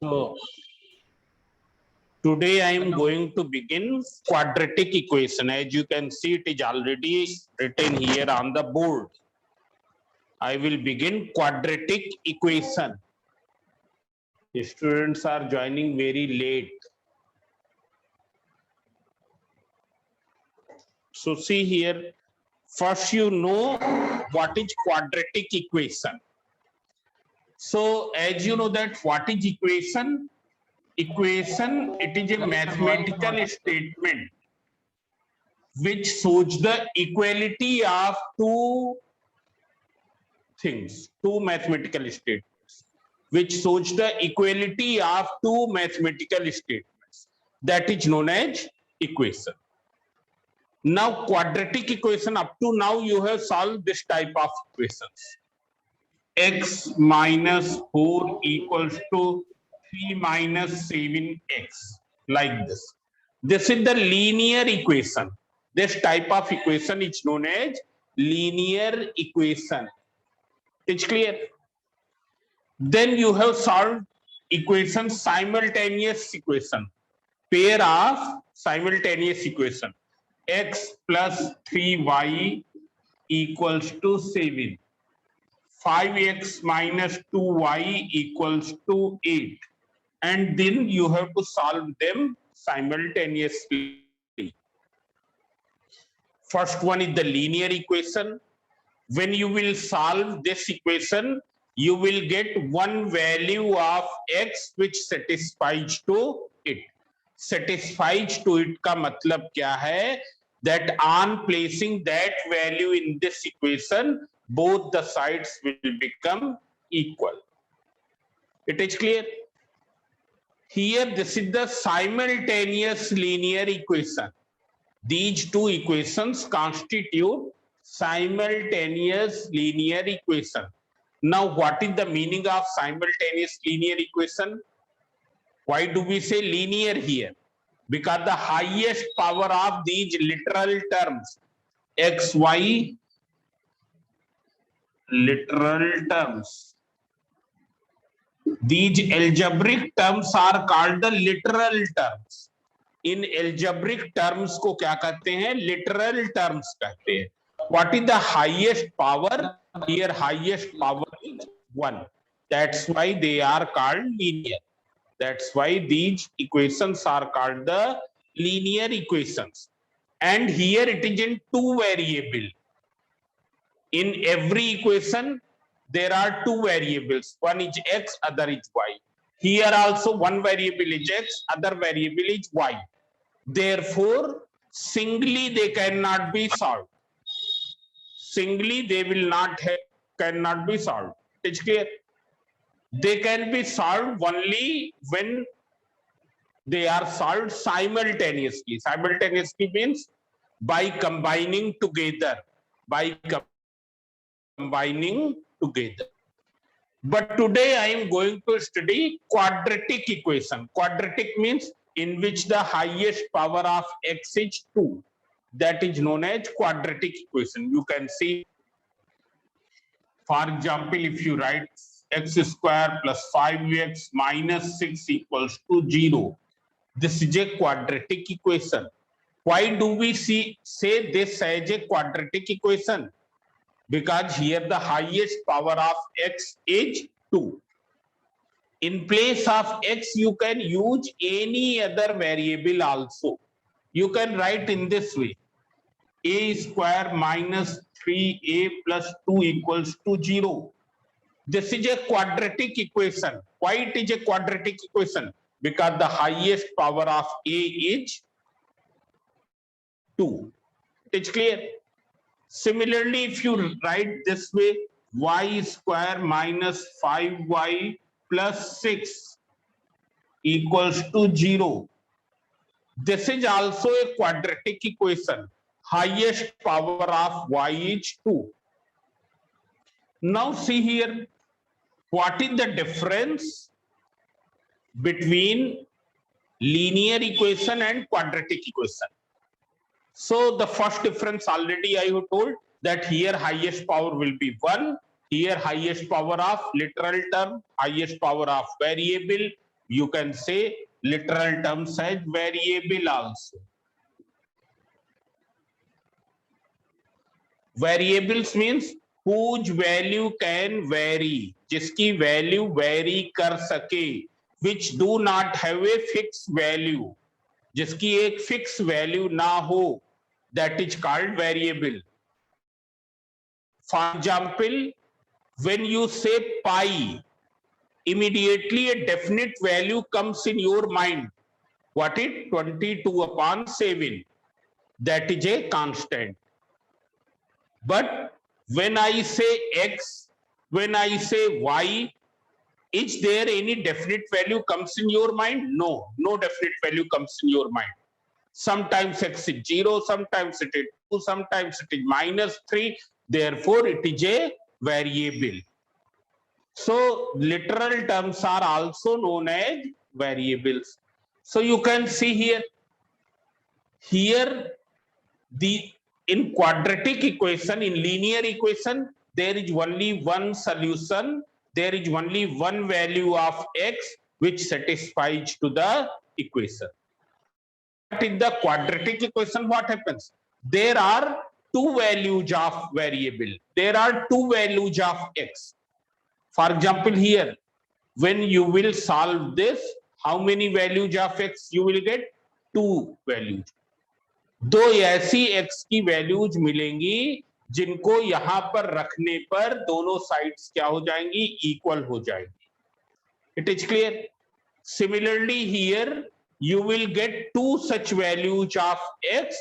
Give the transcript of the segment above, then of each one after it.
So today I am going to begin quadratic equation. As you can see, it is already written here on the board. I will begin quadratic equation. The students are joining very late. So see here, first you know what is quadratic equation. So as you know that what is equation? Equation, it is a mathematical statement which shows the equality of two things, two mathematical statements, which shows the equality of two mathematical statements. That is known as equation. Now, quadratic equation, up to now you have solved this type of equations. X minus 4 equals to 3 minus 7x, like this. This is the linear equation. This type of equation is known as linear equation. It's clear? Then you have solved equation, simultaneous equation, pair of simultaneous equation. X plus 3y equals to 7. 5x minus 2y equals to 8. And then you have to solve them simultaneously. First one is the linear equation. When you will solve this equation, you will get one value of x which satisfies to it. Satisfies to it का मतलब क्या है? That on placing that value in this equation, both the sides will become equal. It is clear? Here, this is the simultaneous linear equation. These two equations constitute simultaneous linear equation. Now, what is the meaning of simultaneous linear equation? Why do we say linear here? Because the highest power of these literal terms, x, y, literal terms, these algebraic terms are called the literal terms. In algebraic terms को क्या कहते हैं? Literal terms कहते हैं. What is the highest power? Here highest power is 1. That's why they are called linear. That's why these equations are called the linear equations. And here it is in two variable. In every equation, there are two variables. One is x, other is y. Here also one variable is x, other variable is y. Therefore, singly they cannot be solved. Singly they will not cannot be solved. It's clear? They can be solved only when they are solved simultaneously. Simultaneously means by combining together. By combining together. But today I am going to study quadratic equation. Quadratic means in which the highest power of x is 2. That is known as quadratic equation. You can see, for example, if you write x square plus 5x minus 6 equals to 0. This is a quadratic equation. Why do we say this as a quadratic equation? Because here the highest power of x is 2. In place of x, you can use any other variable also. You can write in this way. A square minus 3a plus 2 equals to 0. This is a quadratic equation. Why it is a quadratic equation? Because the highest power of a is 2. It's clear? Similarly, if you write this way, y square minus 5y plus 6 equals to 0. This is also a quadratic equation. Highest power of y is 2. Now see here, what is the difference between linear equation and quadratic equation? So the first difference already I have told that here highest power will be 1. Here highest power of literal term, highest power of variable You can say literal terms as variable also. Variables means whose value can vary, जिसकी value vary कर सके, which do not have a fixed value, जिसकी एक fixed value ना हो, that is called variable. For example, when you say pi, immediately a definite value comes in your mind. What is 22/7? That is a constant. But when I say x, when I say y, is there any definite value comes in your mind? No, no definite value comes in your mind. Sometimes x is 0, sometimes it is 2, sometimes it is -3. Therefore, it is a variable. So literal terms are also known as variables. So you can see here in quadratic equation, in linear equation, there is only one solution. There is only one value of x which satisfies to the equation. But in the quadratic equation, what happens? There are two values of variable. There are two values of x. For example, here, when you will solve this, how many values of x you will get? Two values. दो ऐसी x की values मिलेंगी जिनको यहां पर रखने पर दोनों साइड्स क्या हो जाएंगी? इक्वल हो जाएंगी. It is clear. Similarly, here you will get two such values of x,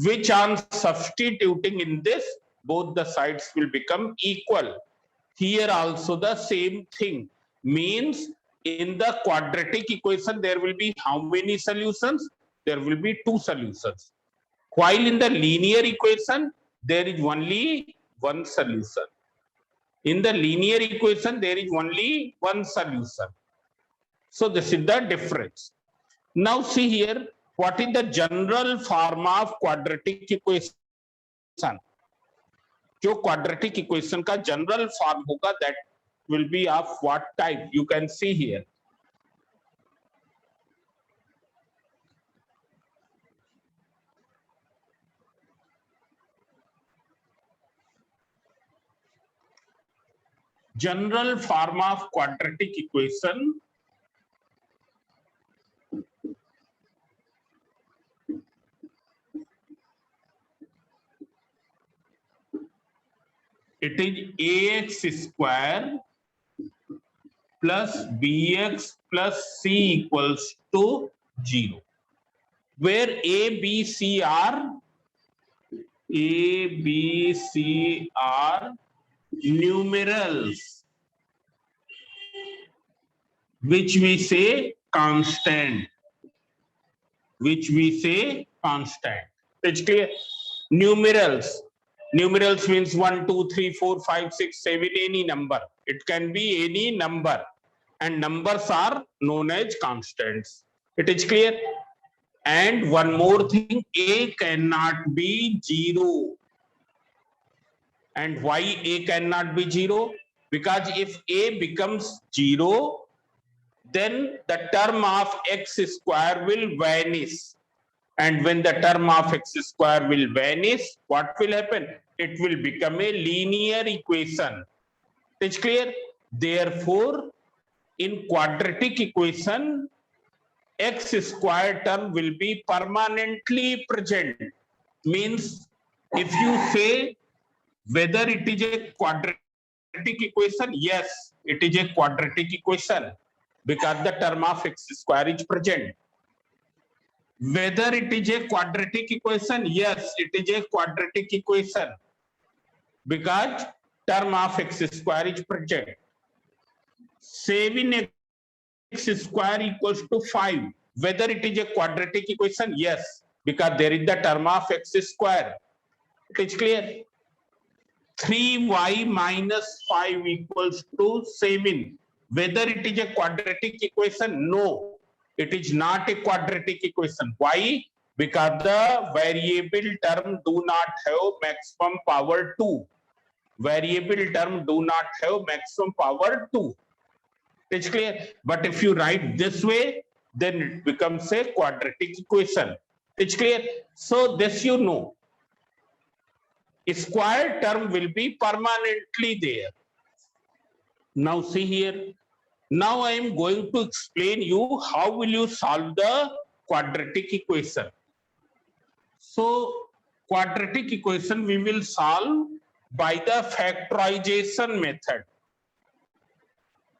which on substituting in this, both the sides will become equal. Here also the same thing. Means in the quadratic equation there will be how many solutions? There will be two solutions. While in the linear equation there is only one solution. In the linear equation there is only one solution. So this is the difference. Now see here, what is the general form of quadratic equation? जो quadratic equation का general form होगा, that will be of what type? You can see here. General form of quadratic equation it is ax square plus bx plus c equals to 0, where a, b, c are numerals, which we say constant. Which we say constant. It's clear. Numerals. Numerals means 1, 2, 3, 4, 5, 6, 7, any number. It can be any number. And numbers are known as constants. It is clear. And one more thing, a cannot be 0. And why a cannot be 0? Because if a becomes 0, then the term of x square will vanish. And when the term of x square will vanish, what will happen? It will become a linear equation. It's clear? Therefore, in quadratic equation, x square term will be permanently present. Means if you say whether it is a quadratic equation, yes, it is a quadratic equation because the term of x square is present. Whether it is a quadratic equation, yes, it is a quadratic equation because term of x square is present. 7x square equals to 5. Whether it is a quadratic equation, yes, because there is the term of x square. It is clear. 3y minus 5 equals to 7. Whether it is a quadratic equation, no. It is not a quadratic equation. Why? Because the variable term do not have maximum power 2. Variable term do not have maximum power 2. It's clear? But if you write this way, then it becomes a quadratic equation. It's clear? So this you know. A square term will be permanently there. Now see here. Now I am going to explain you how will you solve the quadratic equation. So quadratic equation we will solve by the factorization method.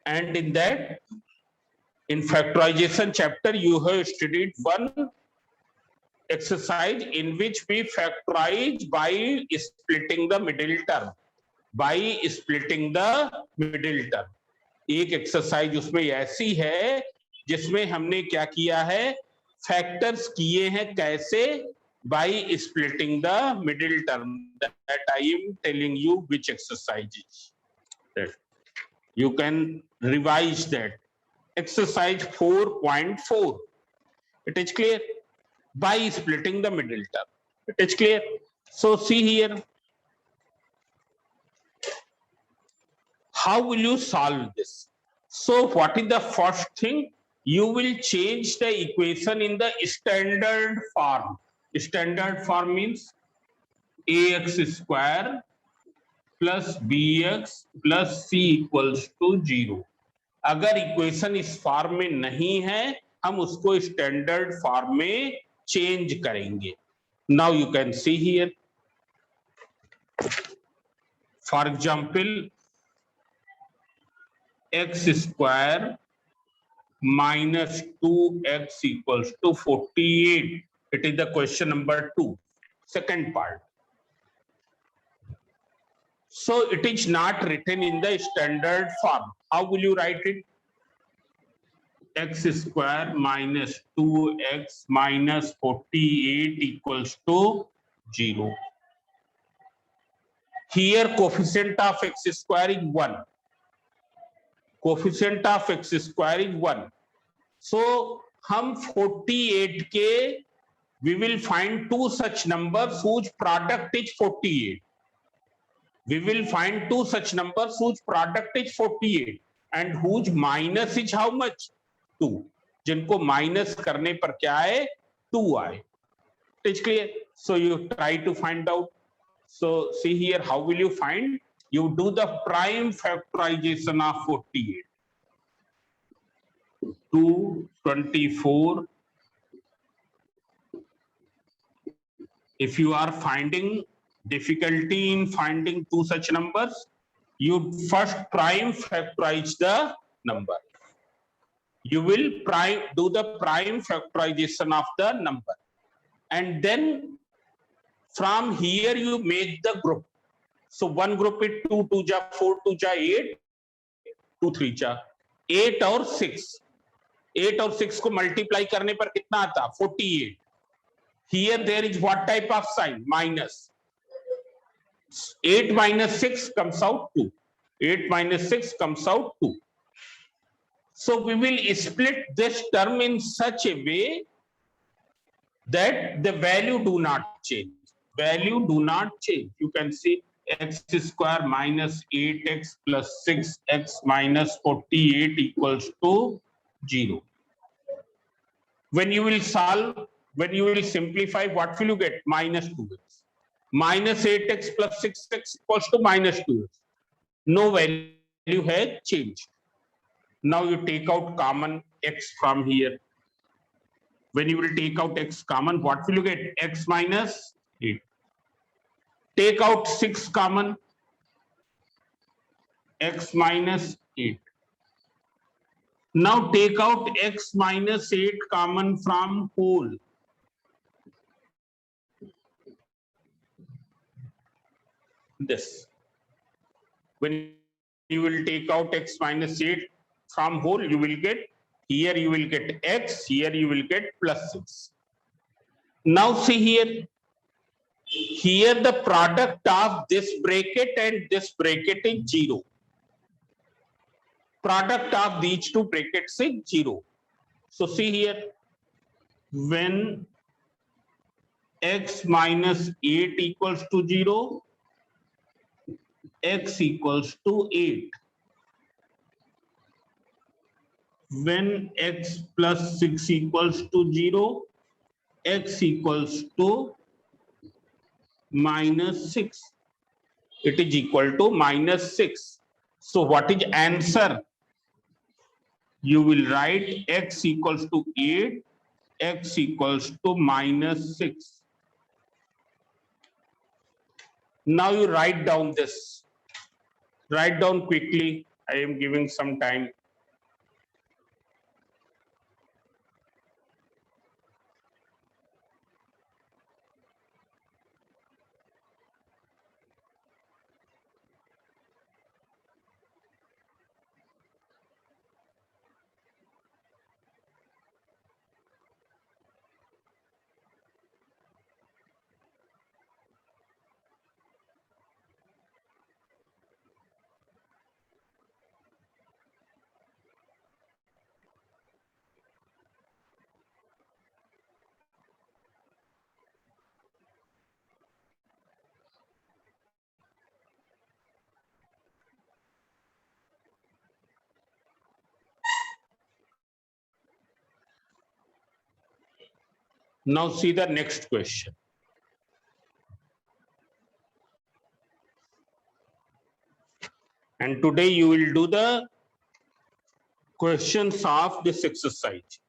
And in that, in factorization chapter, you have studied one exercise in which we factorize by splitting the middle term. By splitting the middle term. एक exercise उसमें ऐसी है जिसमें हमने क्या किया है, factors किए हैं कैसे, by splitting the middle term. That I am telling you which exercise is that. You can revise that. Exercise 4.4. It is clear? By splitting the middle term. It is clear? So see here. How will you solve this? So what is the first thing? You will change the equation in the standard form. Standard form means ax square plus bx plus c equals to 0. अगर equation इस form में नहीं है, हम उसको standard form में change करेंगे. Now you can see here. For example, x square minus 2x equals to 48. It is the question number 2, second part. So it is not written in the standard form. How will you write it? X square minus 2x minus 48 equals to 0. Here coefficient of x square is 1. Coefficient of x square is 1. So हम 48 के we will find two such numbers whose product is 48. We will find two such numbers whose product is 48 and whose minus is how much? 2. जिनको minus करने पर क्या आए? 2 आए. It is clear? So you try to find out. So see here, how will you find? You do the prime factorization of 48. 2, 24. If you are finding difficulty in finding two such numbers, you first prime factorize the number. You will do the prime factorization of the number. And then from here you make the group. So one group is 2 2 ja 4 2 ja 8, 2 3 ja 8 और 6. 8 और 6 को multiply करने पर कितना आता? 48. Here there is what type of sign? Minus. 8 minus 6 comes out 2. 8 minus 6 comes out 2. So we will split this term in such a way that the value do not change. Value do not change. You can see x square minus 8x plus 6x minus 48 equals to 0. When you will solve, when you will simplify, what will you get? Minus 2x. Minus 8x plus 6x equals to minus 2x. No value has changed. Now you take out common x from here. When you will take out x common, what will you get? X minus 8. Take out 6 common, x minus 8. Now take out x minus 8 common from whole. This. When you will take out x minus 8 from whole, you will get, here you will get x, here you will get plus 6. Now see here. Here the product of this bracket and this bracket is 0. Product of these two brackets is 0. So see here, when x minus 8 equals to 0, x equals to 8. when x plus 6 equals to 0, x equals to minus 6. It is equal to minus 6. So what is answer? You will write x equals to 8, x equals to minus 6. Now you write down this. Write down quickly. I am giving some time. Now see the next question. And today you will do the questions of this exercise.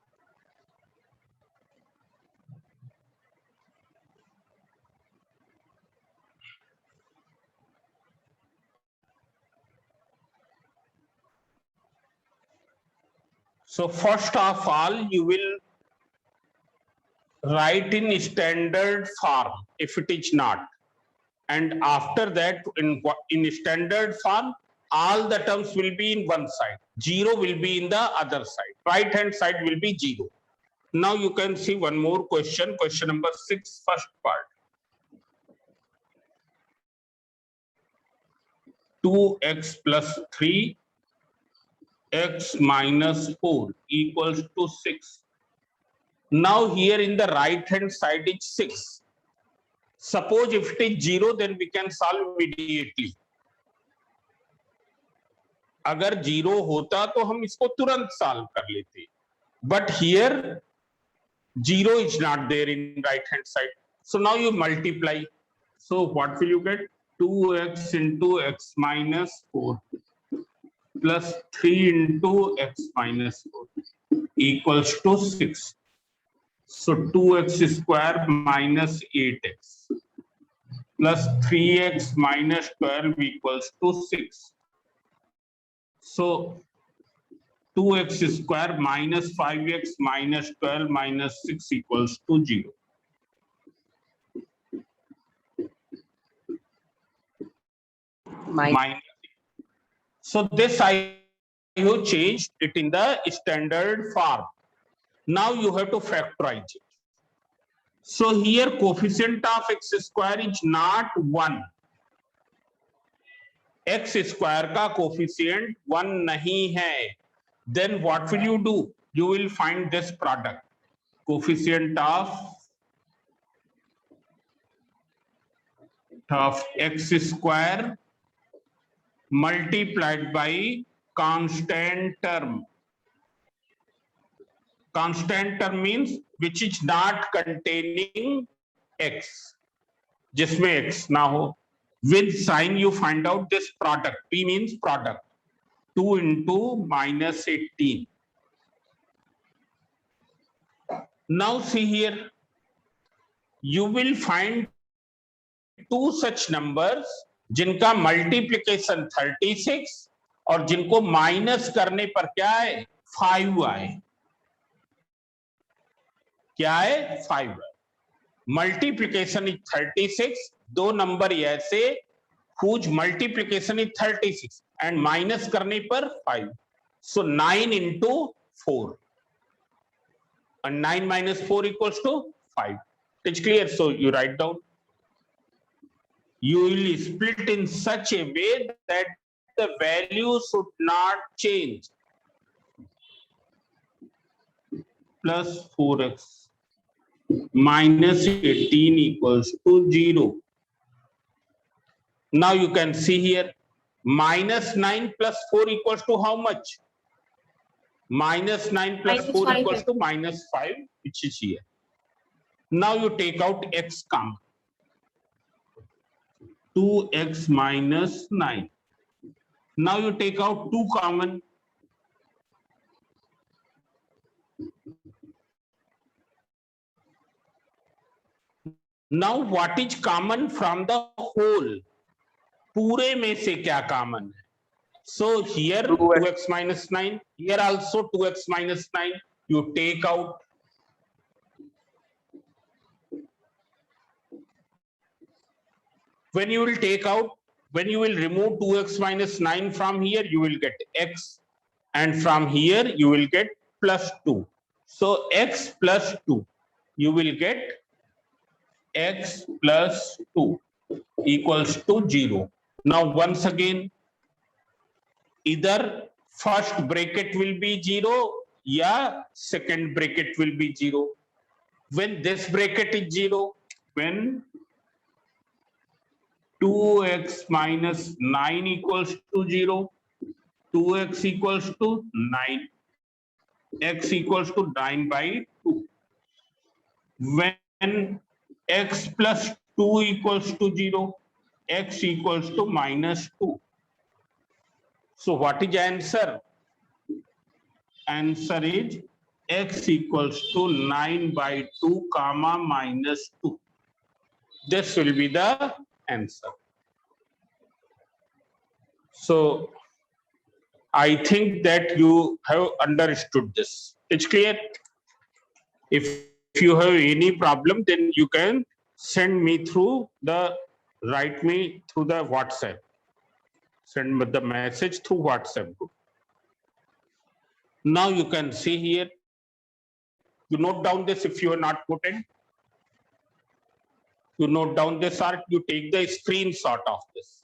So first of all, you will write in standard form if it is not. And after that, in standard form, all the terms will be in one side. 0 will be in the other side. Right hand side will be 0. Now you can see one more question, question number 6, first part. 2x plus 3, x minus 4 equals to 6. Now here in the right hand side is 6. Suppose if it is 0, then we can solve immediately. अगर 0 होता तो हम इसको तुरंत solve कर लेते. But here 0 is not there in right hand side. So now you multiply. So what will you get? 2x into x minus 4 plus 3 into x minus 4 equals to 6. So 2x square minus 8x plus 3x minus 12 equals to 6. So 2x square minus 5x minus 12 minus 6 equals to 0. Minus. So this I have changed it in the standard form. Now you have to factorize it. So here coefficient of x square is not 1. X square का coefficient 1 नहीं है. Then what will you do? You will find this product. Coefficient of x square multiplied by constant term. Constant term means which is not containing x, जिसमें x ना हो. With sign you find out this product. P means product. 2 into minus 18. Now see here, you will find two such numbers जिनका multiplication 36 और जिनको minus करने पर क्या है 5 आए. क्या है 5. Multiplication is 36. दो नंबर ऐसे whose multiplication is 36 and minus करने पर 5. So 9 into 4 and 9 minus 4 equals to 5. It's clear. So you write down. You will split in such a way that the value should not change. Plus 4x minus 18 equals to 0. Now you can see here minus 9 plus 4 equals to how much? minus 9 plus Minus 4 5 equals है. to minus 5, which is here. Now you take out x common. 2x minus 9. Now you take out 2 common. Now what is common from the whole? पूरे में से क्या common है? So here 2x minus 9, here also 2x minus 9, you take out. When you will take out, when you will remove 2x minus 9 from here, you will get x, and from here you will get plus 2. So x plus 2, you will get x plus 2 equals to 0. Now once again, either first bracket will be 0 या second bracket will be 0. When this bracket is 0, when 2x minus 9 equals to 0, 2x equals to 9, x equals to 9 by 2. When x plus 2 equals to 0, x equals to minus 2. So what is answer? Answer is x equals to 9 by 2 comma minus 2. This will be the answer. So I think that you have understood this. It's clear. If you have any problem, then you can send me through the, write me through the WhatsApp. Send me the message through WhatsApp. Now you can see here. You note down this if you are not put in. You note down this or you take the screenshot of this.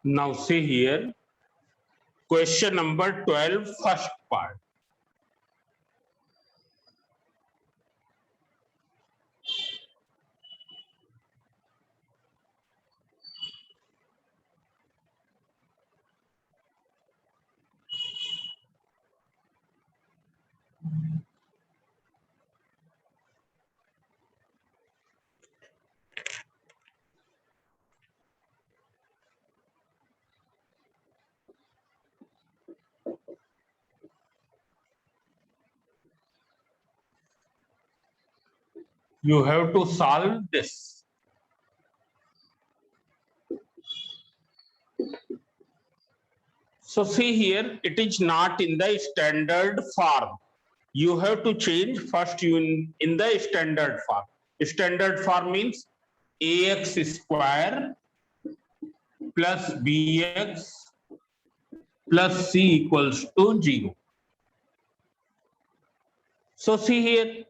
Now see here, question number 12, first part. You have to solve this. So see here, it is not in the standard form. You have to change first in the standard form. Standard form means ax square plus bx plus c equals to 0. So see here,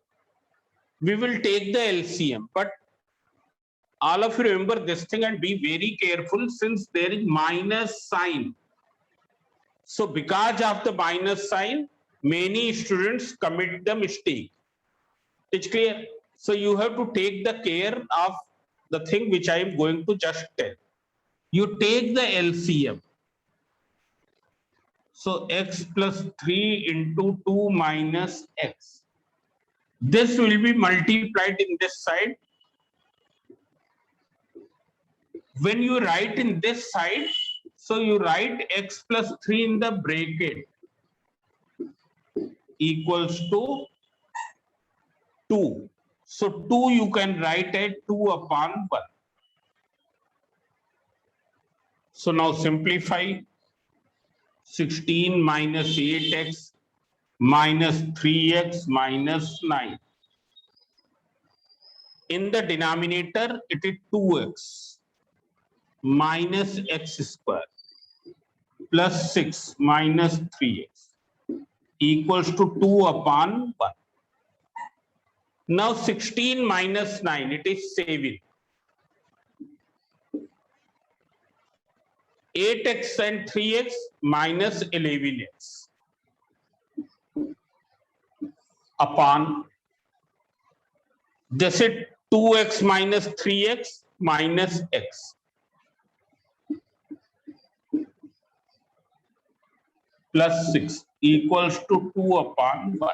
we will take the LCM, but all of you remember this thing and be very careful since there is minus sign. So because of the minus sign, many students commit the mistake. It's clear? So you have to take the care of the thing which I am going to just tell. You take the LCM. So x plus 3 into 2 minus x. This will be multiplied in this side. When you write in this side, so you write x plus 3 in the bracket equals to 2. So 2 you can write at 2 upon 1. So now simplify. 16 minus 8x minus 3x minus 9. In the denominator, it is 2x. minus x square plus 6 minus 3x equals to 2 upon 1. Now 16 minus 9, it is 7. 8x and 3x minus 11x upon, जैसे 2x minus 3x minus x plus 6 equals to 2 upon 1.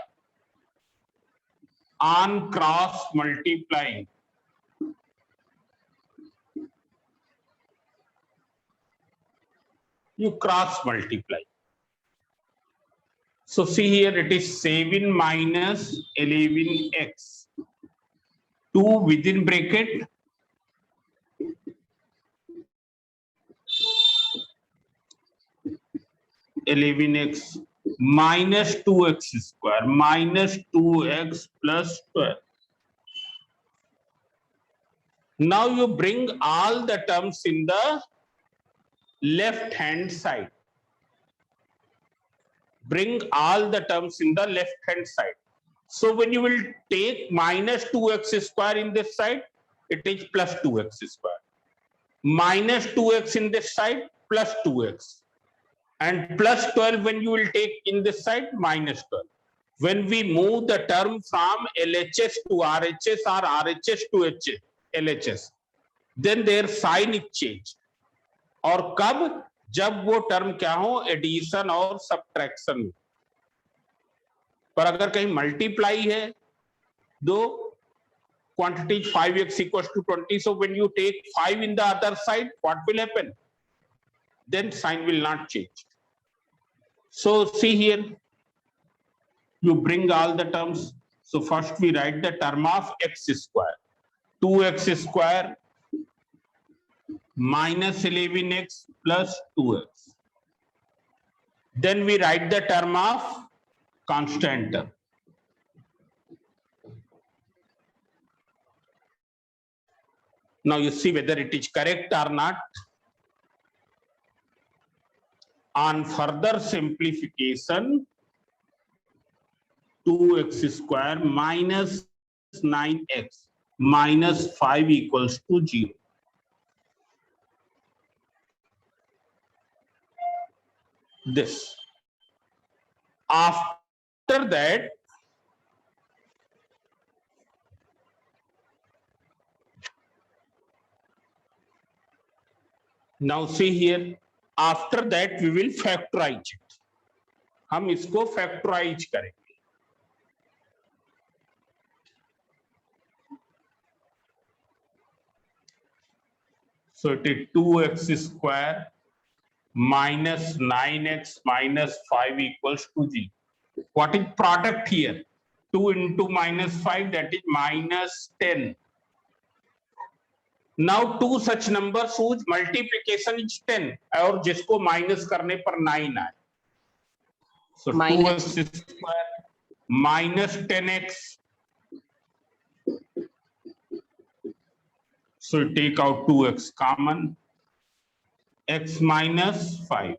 On cross multiplying, you cross multiply. So see here, it is 7 minus 11x. 2 within bracket, (11x) minus 2x square minus 2x plus 12. Now you bring all the terms in the left hand side. Bring all the terms in the left hand side. So when you will take minus 2x square in this side, it is plus 2x square. Minus 2x in this side, plus 2x. And plus 12 when you will take in this side, minus 12. When we move the term from LHS to RHS or RHS to LHS, then their sign is changed. और कब? जब वो term क्या हो, addition और subtraction में. पर अगर कहीं मल्टीप्लाई है, दो quantities 5x equals to 20, so when you take 5 in the other side, what will happen? Then sign will not change. So see here, you bring all the terms. So first we write the term of x square, 2x square minus 11x plus 2x. Then we write the term of constant term. Now you see whether it is correct or not. On further simplification, 2x square minus 9x minus 5 equals to 0. This. After that, now see here, after that we will factorize it. हम इसको factorize करेंगे. So it is 2x square minus 9x minus 5 equals to 0. What is product here? 2 into minus 5, that is minus 10. Now two such numbers whose multiplication is 10 और जिसको minus करने पर 9 आए. So 2x square minus 10x. So you take out 2x common. X minus 5.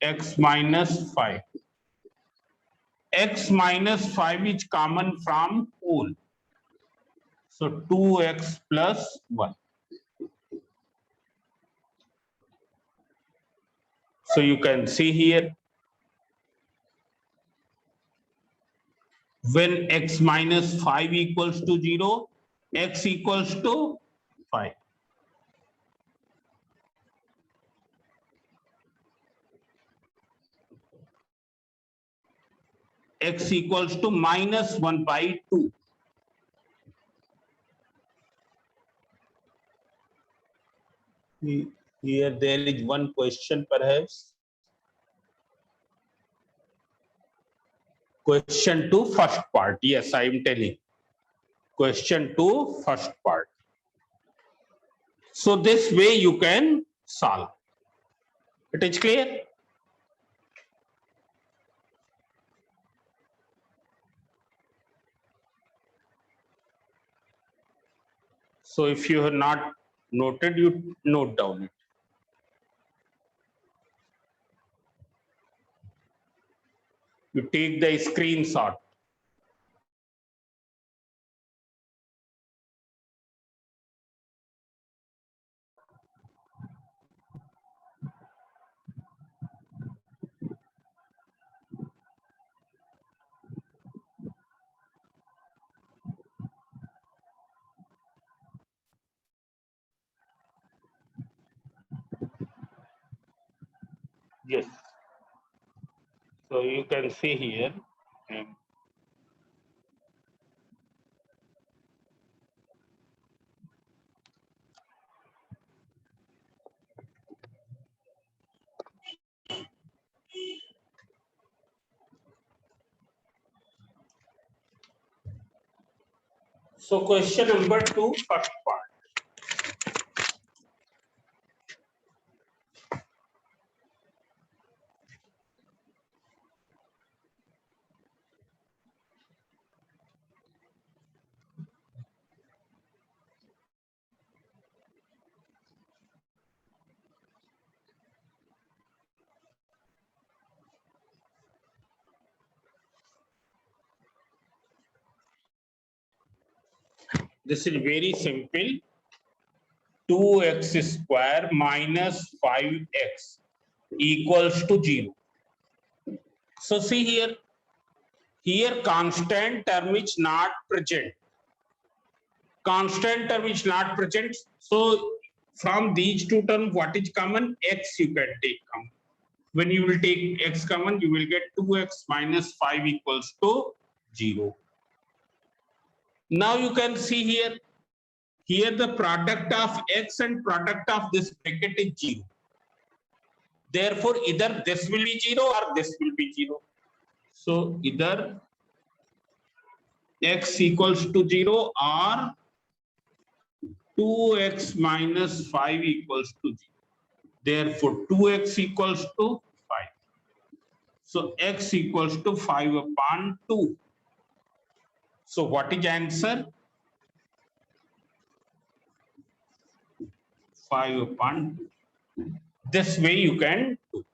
X minus 5. X minus 5 is common from whole. So 2x plus 1. So you can see here, when x minus 5 equals to 0, x equals to 5. X equals to minus 1 by 2. Here there is one question perhaps. Question to first part. Yes, I am telling. Question to first part. So this way you can solve. It is clear? So if you have not Noted, you note down it. You take the screenshot. Yes. So you can see here. So question number 2, first part. This is very simple. 2x square minus 5x equals to 0. So see here. Here constant term is not present. Constant term is not present. So from these two terms, what is common? X you can take common. When you will take x common, you will get 2x minus 5 equals to 0. Now you can see here. Here the product of x and product of this bracket is 0. Therefore, either this will be 0 or this will be 0. So either x equals to 0 or 2x minus 5 equals to 0. Therefore, 2x equals to 5. So x equals to 5 upon 2. So what is answer? 5 upon 2. This way you can do.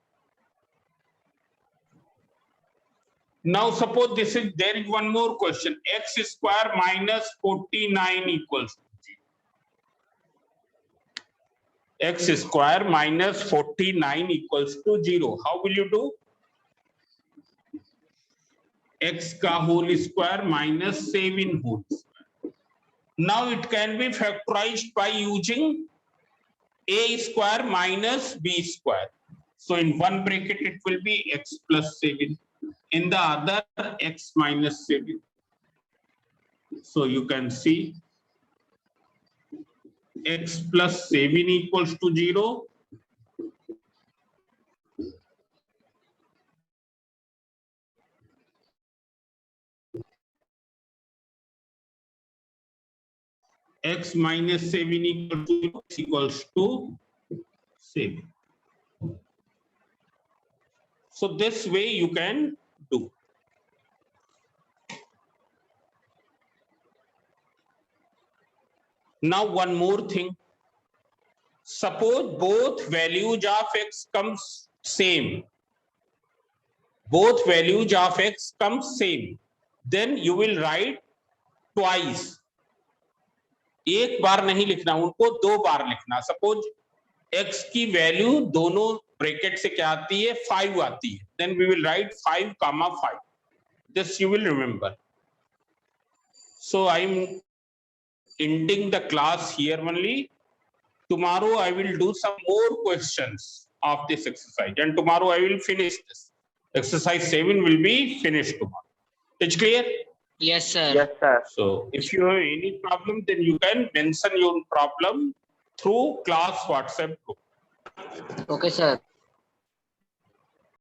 Now suppose there is one more question. X square minus 49 equals to 0. X square minus 49 equals to 0. How will you do? X ka whole square minus 7 whole square. Now it can be factorized by using a square minus b square. So in one bracket it will be x plus 7. In the other x minus 7. So you can see x plus 7 equals to 0. X minus 7 equals to 7. So this way you can do. Now one more thing. Suppose both values of x comes same. Both values of x come same. Then you will write twice. एक बार नहीं लिखना, उनको दो बार लिखना. Suppose x की value दोनों bracket से क्या आती है? 5 आती है. Then we will write 5, 5. This you will remember. So I am ending the class here only. Tomorrow I will do some more questions of this exercise, and tomorrow I will finish this. Exercise 7 will be finished tomorrow. It's clear? Yes, sir. Yes, sir. So if you have any problem, then you can mention your problem through class WhatsApp group. Okay, sir.